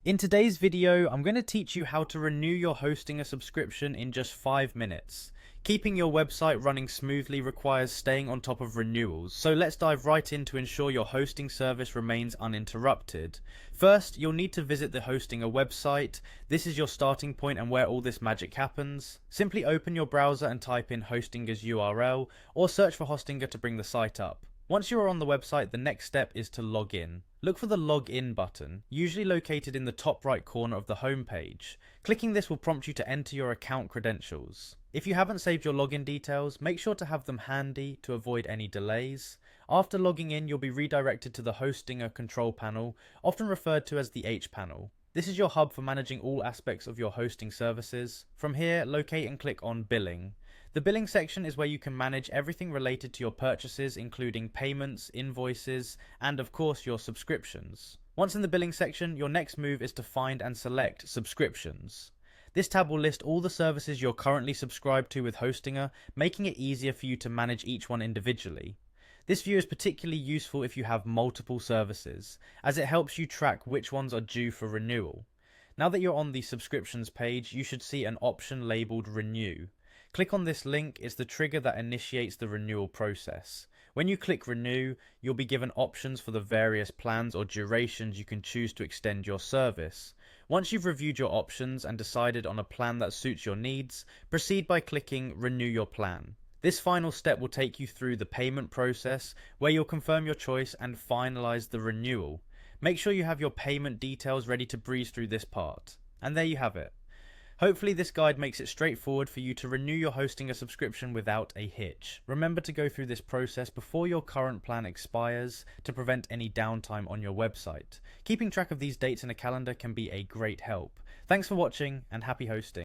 In today's video, I'm going to teach you how to renew your hosting a subscription in just 5 minutes. Keeping your website running smoothly requires staying on top of renewals, so let's dive right in to ensure your hosting service remains uninterrupted. First, you'll need to visit the Hostinger website. This is your starting point and where all this magic happens. Simply open your browser and type in Hostinger's URL, or search for Hostinger to bring the site up. Once you are on the website, the next step is to log in. Look for the Log In button, usually located in the top right corner of the home page. Clicking this will prompt you to enter your account credentials. If you haven't saved your login details, make sure to have them handy to avoid any delays. After logging in, you'll be redirected to the Hostinger control panel, often referred to as the H panel. This is your hub for managing all aspects of your hosting services. From here, locate and click on Billing. The billing section is where you can manage everything related to your purchases, including payments, invoices, and of course your subscriptions. Once in the billing section, your next move is to find and select subscriptions. This tab will list all the services you're currently subscribed to with Hostinger, making it easier for you to manage each one individually. This view is particularly useful if you have multiple services, as it helps you track which ones are due for renewal. Now that you're on the subscriptions page, you should see an option labeled Renew. Click on this link, it's the trigger that initiates the renewal process. When you click Renew, you'll be given options for the various plans or durations you can choose to extend your service. Once you've reviewed your options and decided on a plan that suits your needs, proceed by clicking Renew Your Plan. This final step will take you through the payment process, where you'll confirm your choice and finalize the renewal. Make sure you have your payment details ready to breeze through this part. And there you have it. Hopefully this guide makes it straightforward for you to renew your Hostinger subscription without a hitch. Remember to go through this process before your current plan expires to prevent any downtime on your website. Keeping track of these dates in a calendar can be a great help. Thanks for watching and happy hosting.